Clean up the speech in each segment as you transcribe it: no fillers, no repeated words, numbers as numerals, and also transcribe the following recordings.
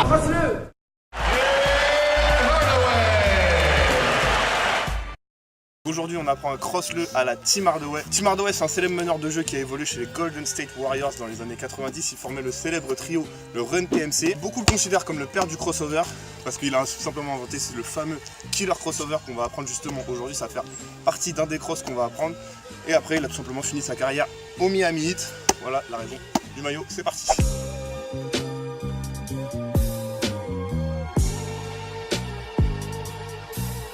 crosse-le. Aujourd'hui, on apprend à cross-le à la Team Hardaway. Team Hardaway, c'est un célèbre meneur de jeu qui a évolué chez les Golden State Warriors dans les années 90. Il formait le célèbre trio, le Run TMC. Beaucoup le considèrent comme le père du crossover parce qu'il a tout simplement inventé le fameux killer crossover qu'on va apprendre justement aujourd'hui. Ça va faire partie d'un des crosses qu'on va apprendre. Et après, il a tout simplement fini sa carrière au Miami Heat. Voilà la raison du maillot, c'est parti.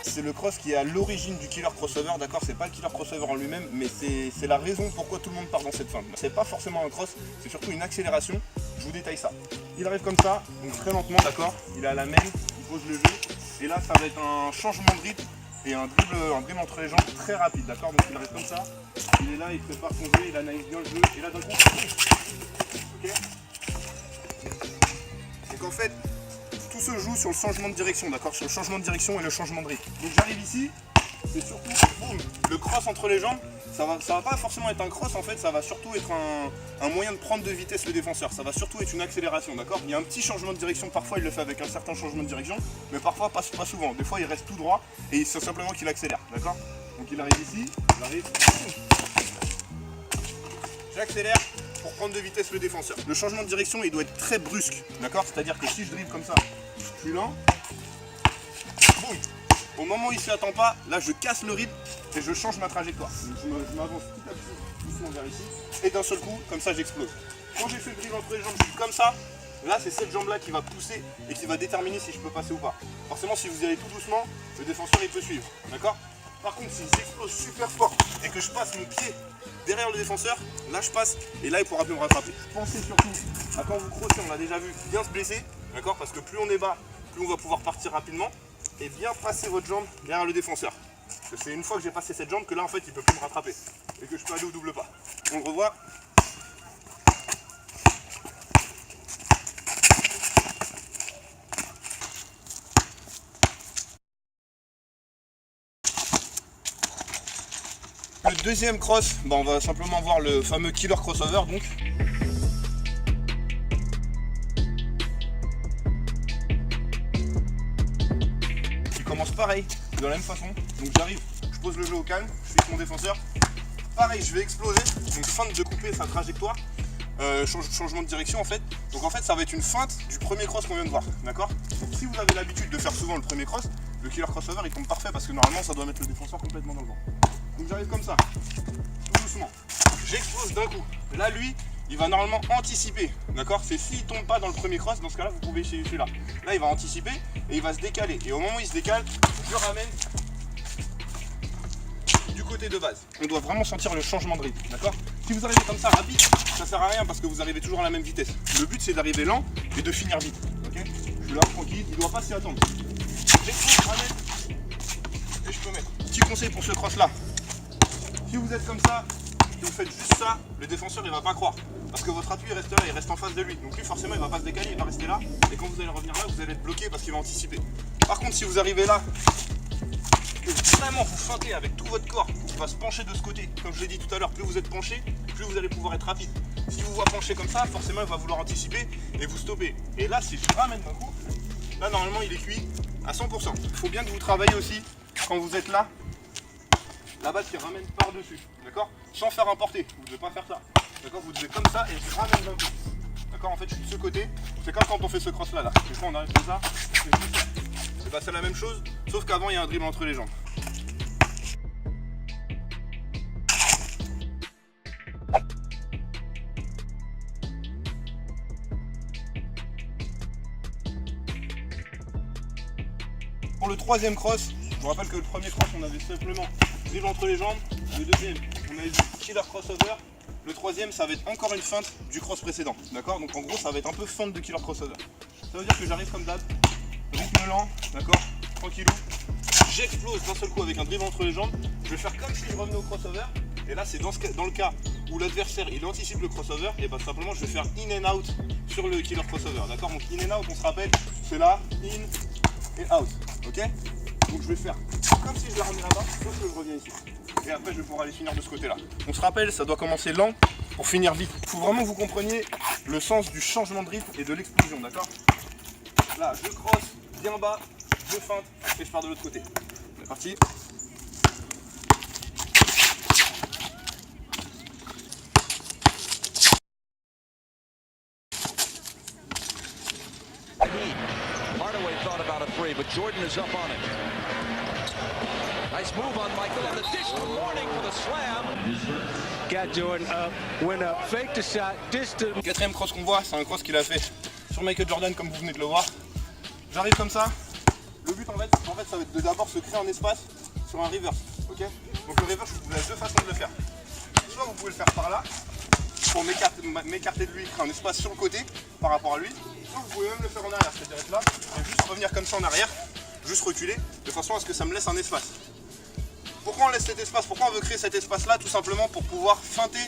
C'est le cross qui est à l'origine du killer crossover, d'accord? C'est pas le killer crossover en lui-même, mais c'est la raison pourquoi tout le monde part dans cette feinte. C'est pas forcément un cross, c'est surtout une accélération. Je vous détaille ça. Il arrive comme ça, donc très lentement, d'accord? Il est à la main, il pose le jeu, et là ça va être un changement de rythme et un dribble entre les jambes très rapide, d'accord? Donc il arrive comme ça, il est là, il prépare son jeu, il analyse bien le jeu, et là d'un coup, ok? C'est qu'en fait, tout se joue sur le changement de direction, d'accord? Sur le changement de direction et le changement de rythme. Donc j'arrive ici, c'est surtout boum, le cross entre les jambes. Ça va pas forcément être un cross, en fait, ça va surtout être un moyen de prendre de vitesse le défenseur. Ça va surtout être une accélération, d'accord? Il y a un petit changement de direction, parfois il le fait avec un certain changement de direction, mais parfois pas souvent. Des fois il reste tout droit et c'est simplement qu'il accélère, d'accord? Donc il arrive ici, j'accélère pour prendre de vitesse le défenseur. Le changement de direction, il doit être très brusque, d'accord? C'est-à-dire que si je dribble comme ça, je suis lent, boum. Au moment où il ne s'y attend pas, là je casse le rythme et je change ma trajectoire. Je m'avance petit à petit, doucement vers ici, et d'un seul coup, comme ça j'explose. Quand j'ai fait le dribble entre les jambes, je suis comme ça, là c'est cette jambe là qui va pousser et qui va déterminer si je peux passer ou pas. Forcément, si vous y allez tout doucement, le défenseur il peut suivre, d'accord? Par contre, si j'explose super fort et que je passe mon pied derrière le défenseur, là je passe et là il pourra plus me rattraper. Pensez surtout à quand vous crossez, on l'a déjà vu, bien se blesser, d'accord? Parce que plus on est bas, plus on va pouvoir partir rapidement, et bien passer votre jambe derrière le défenseur. Parce que c'est une fois que j'ai passé cette jambe que là en fait il peut plus me rattraper et que je peux aller au double pas. On le revoit. Le deuxième cross, on va simplement voir le fameux killer crossover donc. Commence pareil, de la même façon, donc j'arrive, je pose le jeu au calme, je suis avec mon défenseur, pareil je vais exploser, donc feinte de couper sa trajectoire, changement de direction en fait, donc en fait ça va être une feinte du premier cross qu'on vient de voir, d'accord? Donc si vous avez l'habitude de faire souvent le premier cross, le killer crossover il tombe parfait parce que normalement ça doit mettre le défenseur complètement dans le vent. Donc j'arrive comme ça, tout doucement, j'explose d'un coup, là lui, il va normalement anticiper, d'accord? C'est s'il tombe pas dans le premier cross, dans ce cas-là, vous pouvez essayer celui-là. Là, il va anticiper et il va se décaler. Et au moment où il se décale, je ramène du côté de base. On doit vraiment sentir le changement de rythme, d'accord? Si vous arrivez comme ça rapide, ça sert à rien parce que vous arrivez toujours à la même vitesse. Le but, c'est d'arriver lent et de finir vite, ok? Je suis là, tranquille, il ne doit pas s'y attendre. J'explose, je ramène et je peux mettre. Petit conseil pour ce cross-là. Si vous êtes comme ça, vous faites juste ça, le défenseur il va pas croire. Parce que votre appui reste là, il reste en face de lui. Donc lui forcément il va pas se décaler, il va rester là. Et quand vous allez revenir là, vous allez être bloqué parce qu'il va anticiper. Par contre si vous arrivez là, et vraiment vous feintez avec tout votre corps qui va se pencher de ce côté. Comme je l'ai dit tout à l'heure, plus vous êtes penché, plus vous allez pouvoir être rapide. Si vous voit pencher comme ça, forcément il va vouloir anticiper et vous stopper. Et là si je ramène d'un coup, là normalement il est cuit à 100%. Il faut bien que vous travaillez aussi quand vous êtes là. La balle qui ramène par-dessus, d'accord? Sans faire un porté, vous ne devez pas faire ça. D'accord? Vous devez comme ça et je ramène d'un coup. D'accord? En fait, je suis de ce côté. C'est comme quand on fait ce cross-là. Là. Des fois, on arrive comme ça. C'est pas ça la même chose, sauf qu'avant, il y a un dribble entre les jambes. Pour le troisième cross, je vous rappelle que le premier cross, on avait simplement dribble entre les jambes. Le deuxième, on avait dit killer crossover. Le troisième, ça va être encore une feinte du cross précédent. D'accord? Donc en gros, ça va être un peu feinte de killer crossover. Ça veut dire que j'arrive comme d'hab, rythme lent, d'accord? Tranquillou. J'explose d'un seul coup avec un dribble entre les jambes. Je vais faire comme si je revenais au crossover. Et là, c'est dans le cas où l'adversaire il anticipe le crossover. Et bah simplement, je vais faire in and out sur le killer crossover. D'accord? Donc in and out, on se rappelle, c'est là, in et out. Ok? Donc je vais faire comme si je la ramenais là-bas, sauf que je reviens ici. Et après je vais pouvoir aller finir de ce côté-là. On se rappelle, ça doit commencer lent pour finir vite. Il faut vraiment que vous compreniez le sens du changement de rythme et de l'explosion, d'accord? Là, je crosse bien bas, je feinte et je pars de l'autre côté. C'est parti. Hardaway thought about a three, but Jordan is up on it. Nice move on Michael on the dish. Good morning for the slam. Got Jordan up, went up, faked the shot, dished it. Quatrième cross qu'on voit, c'est un cross qu'il a fait sur Michael Jordan comme vous venez de le voir. J'arrive comme ça. Le but en fait ça va être de d'abord se créer un espace sur un reverse. Ok. Donc le reverse, vous avez deux façons de le faire. Soit vous pouvez le faire par là, pour m'écarter de lui, créer un espace sur le côté par rapport à lui. Soit vous pouvez même le faire en arrière, c'est-à-dire être là et juste revenir comme ça en arrière, juste reculer, de façon à ce que ça me laisse un espace. Pourquoi on laisse cet espace? Pourquoi on veut créer cet espace-là? Tout simplement pour pouvoir feinter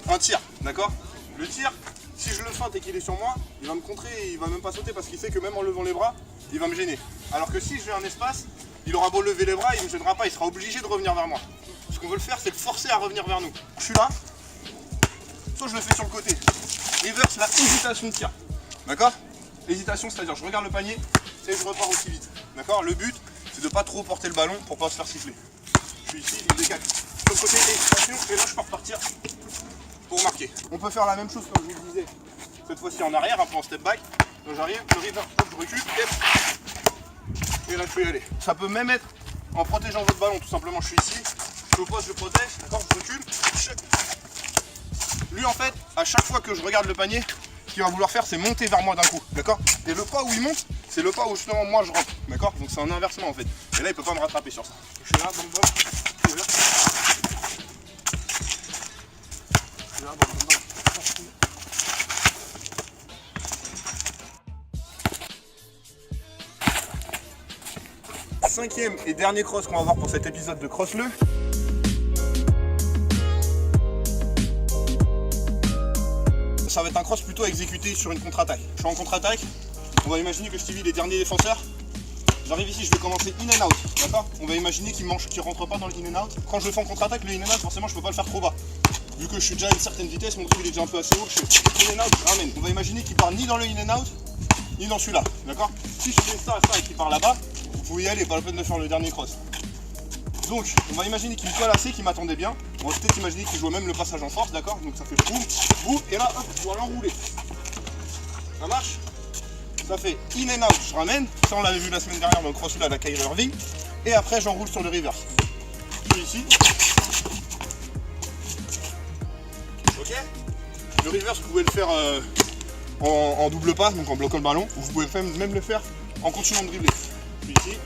un tir, d'accord? Le tir, si je le feinte et qu'il est sur moi, il va me contrer et il va même pas sauter parce qu'il sait que même en levant les bras, il va me gêner. Alors que si j'ai un espace, il aura beau lever les bras, il ne me gênera pas, il sera obligé de revenir vers moi. Ce qu'on veut le faire, c'est le forcer à revenir vers nous. Je suis là, soit je le fais sur le côté. Reverse, la hésitation de tir, d'accord? Hésitation, c'est-à-dire je regarde le panier et je repars aussi vite, d'accord? Le but, c'est de ne pas trop porter le ballon pour pas se faire siffler. Je suis ici, il décale. Sur le côté, hésitation, et là je peux repartir pour marquer. On peut faire la même chose comme je vous le disais, cette fois-ci en arrière, un peu en step back. Donc j'arrive, le reverse, je recule, et là je peux y aller. Ça peut même être en protégeant votre ballon, tout simplement. Je suis ici, je pose, je protège, d'accord, je recule. Lui en fait, à chaque fois que je regarde le panier, ce qu'il va vouloir faire, c'est monter vers moi d'un coup, d'accord? Et le pas où il monte, c'est le pas où justement moi je rentre, d'accord? Donc c'est un inversement en fait. Et là il peut pas me rattraper sur ça. Je suis là, bam bam, je suis là. Je suis là, bam bam bam. Cinquième et dernier cross qu'on va voir pour cet épisode de Cross-le. Ça va être un cross plutôt exécuté sur une contre-attaque. Je suis en contre-attaque, on va imaginer que Stevie est dernier défenseur. J'arrive ici, je vais commencer in and out, d'accord? On va imaginer qu'il rentre pas dans le in and out. Quand je le fais en contre-attaque, le in and out, forcément je peux pas le faire trop bas. Vu que je suis déjà à une certaine vitesse, mon truc il est déjà un peu assez haut, je fais in and out, je ramène. On va imaginer qu'il part ni dans le in and out, ni dans celui-là, d'accord? Si je fais ça et qu'il part là-bas, vous pouvez y aller, pas la peine de faire le dernier cross. Donc, on va imaginer qu'il me colle assez, qu'il m'attendait bien. On va peut-être imaginer qu'il joue même le passage en force, d'accord? Donc ça fait boum, boum, et là, hop, je dois l'enrouler. Ça marche? Ça fait in and out, je ramène. Ça, on l'avait vu la semaine dernière dans le cross à la Kyrie Irving. Et après, j'enroule sur le reverse. Je suis ici. Ok? Le reverse, vous pouvez le faire en double passe, donc en bloquant le ballon. Ou vous pouvez même le faire en continuant de dribbler. Je suis ici.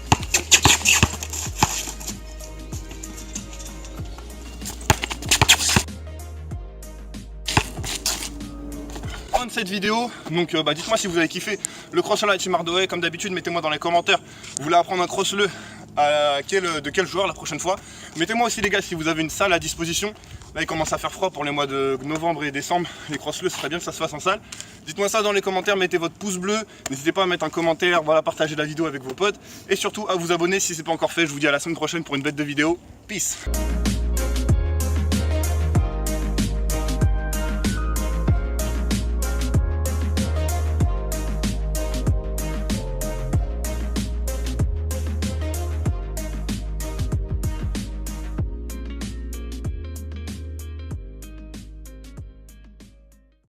De cette vidéo, donc dites-moi si vous avez kiffé le cross-le à Team Hardaway. Comme d'habitude, mettez-moi dans les commentaires, vous voulez apprendre un cross-le de quel joueur la prochaine fois. Mettez-moi aussi les gars si vous avez une salle à disposition. Là il commence à faire froid pour les mois de novembre et décembre, les cross-le, ce serait bien que ça se fasse en salle. Dites-moi ça dans les commentaires, mettez votre pouce bleu, n'hésitez pas à mettre un commentaire, voilà, partagez la vidéo avec vos potes et surtout à vous abonner si ce n'est pas encore fait. Je vous dis à la semaine prochaine pour une bête de vidéo. Peace.